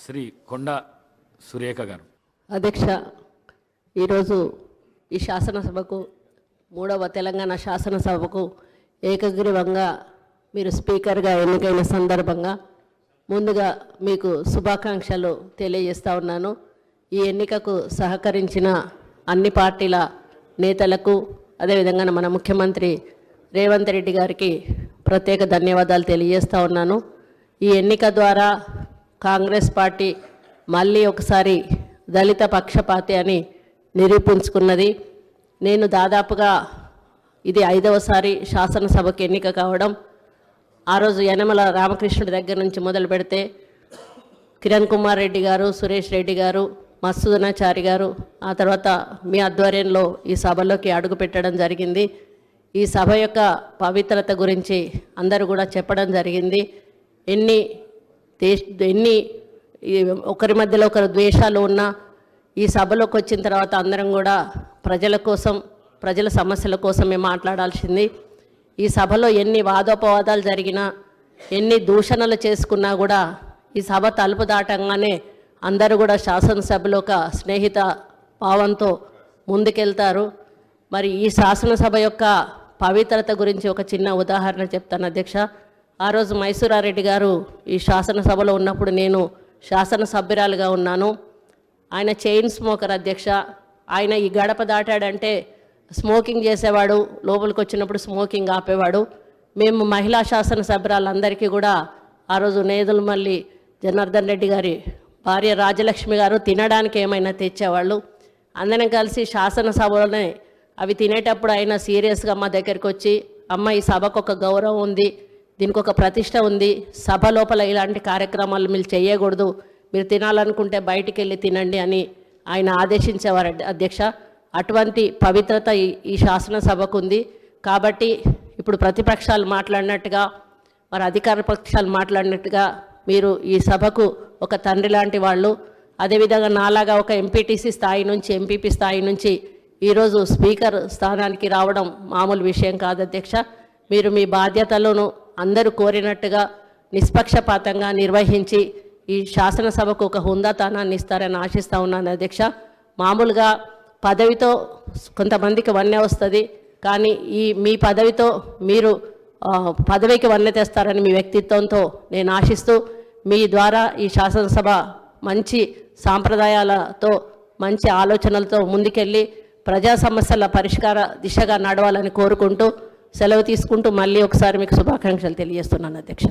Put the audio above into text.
శ్రీ కొండ సురేఖ గారు. అధ్యక్ష, ఈరోజు ఈ శాసనసభకు మూడవ తెలంగాణ శాసనసభకు ఏకగ్రీవంగా మీరు స్పీకర్గా ఎన్నికైన సందర్భంగా ముందుగా మీకు శుభాకాంక్షలు తెలియజేస్తూ ఉన్నాను. ఈ ఎన్నికకు సహకరించిన అన్ని పార్టీల నేతలకు, అదేవిధంగా మన ముఖ్యమంత్రి రేవంత్ రెడ్డి గారికి ప్రత్యేక ధన్యవాదాలు తెలియజేస్తూ ఉన్నాను. ఈ ఎన్నిక ద్వారా కాంగ్రెస్ పార్టీ మళ్ళీ ఒకసారి దళిత పక్షపాతి అని నిరూపించుకున్నది. నేను దాదాపుగా ఇది 5వసారి శాసనసభకు ఎన్నిక కావడం. ఆ రోజు యనమల రామకృష్ణుడి దగ్గర నుంచి మొదలు పెడితే కిరణ్ కుమార్ రెడ్డి గారు, సురేష్ రెడ్డి గారు, మత్సూదనాచారి గారు, ఆ తర్వాత మీ ఆధ్వర్యంలో ఈ సభలోకి అడుగు పెట్టడం జరిగింది. ఈ సభ యొక్క పవిత్రత గురించి అందరూ కూడా చెప్పడం జరిగింది. ఎన్ని ఒకరి మధ్యలో ఒకరు ద్వేషాలు ఉన్నా ఈ సభలోకి వచ్చిన తర్వాత అందరం కూడా ప్రజల కోసం, ప్రజల సమస్యల కోసమే మాట్లాడాల్సింది. ఈ సభలో ఎన్ని వాదోపవాదాలు జరిగినా, ఎన్ని దూషణలు చేసుకున్నా కూడా ఈ సభ తలుపు దాటంగానే అందరూ కూడా శాసనసభలో ఒక స్నేహిత భావంతో ముందుకెళ్తారు. మరి ఈ శాసనసభ యొక్క పవిత్రత గురించి ఒక చిన్న ఉదాహరణ చెప్తాను అధ్యక్ష. ఆ రోజు మైసూరారెడ్డి గారు ఈ శాసనసభలో ఉన్నప్పుడు నేను శాసనసభ్యురాలుగా ఉన్నాను. ఆయన చైన్ స్మోకర్ అధ్యక్ష. ఆయన ఈ గడప దాటాడంటే స్మోకింగ్ చేసేవాడు, లోపలికి వచ్చినప్పుడు స్మోకింగ్ ఆపేవాడు. మేము మహిళా శాసనసభ్యురాలందరికీ కూడా ఆ రోజు నేదులమల్లి జనార్దన్ రెడ్డి గారి భార్య రాజలక్ష్మి గారు తినడానికి ఏమైనా తెచ్చేవాళ్ళు. అందరం కలిసి శాసనసభలోనే అవి తినేటప్పుడు ఆయన సీరియస్గా మా దగ్గరికి వచ్చి, అమ్మ ఈ సభకు ఒక గౌరవం ఉంది, దీనికి ఒక ప్రతిష్ట ఉంది, సభ లోపల ఇలాంటి కార్యక్రమాలు మీరు చేయకూడదు, మీరు తినాలనుకుంటే బయటికి వెళ్ళి తినండి అని ఆయన ఆదేశించేవారు అధ్యక్ష. అటువంటి పవిత్రత ఈ శాసనసభకు ఉంది. కాబట్టి ఇప్పుడు ప్రతిపక్షాలు మాట్లాడినట్టుగా, మరి అధికార పక్షాలు మాట్లాడినట్టుగా మీరు ఈ సభకు ఒక తండ్రి లాంటి వాళ్ళు. అదేవిధంగా నాలాగా ఒక ఎంపీటీసీ స్థాయి నుంచి, ఎంపీపీ స్థాయి నుంచి ఈరోజు స్పీకర్ స్థానానికి రావడం మామూలు విషయం కాదు అధ్యక్ష. మీరు మీ బాధ్యతలను అందరూ కోరినట్టుగా నిష్పక్షపాతంగా నిర్వహించి ఈ శాసనసభకు ఒక హుందాతనాన్ని ఇస్తారని ఆశిస్తూ ఉన్నాను అధ్యక్ష. మామూలుగా పదవితో కొంతమందికి వన్నె వస్తుంది, కానీ మీ పదవితో మీరు పదవికి వన్నె తెస్తారని మీ వ్యక్తిత్వంతో నేను ఆశిస్తూ, మీ ద్వారా ఈ శాసనసభ మంచి సాంప్రదాయాలతో, మంచి ఆలోచనలతో ముందుకెళ్ళి ప్రజా సమస్యల పరిష్కార దిశగా నడవాలని కోరుకుంటూ సెలవు తీసుకుంటూ మళ్ళీ ఒకసారి మీకు శుభాకాంక్షలు తెలియజేస్తున్నాను అధ్యక్ష.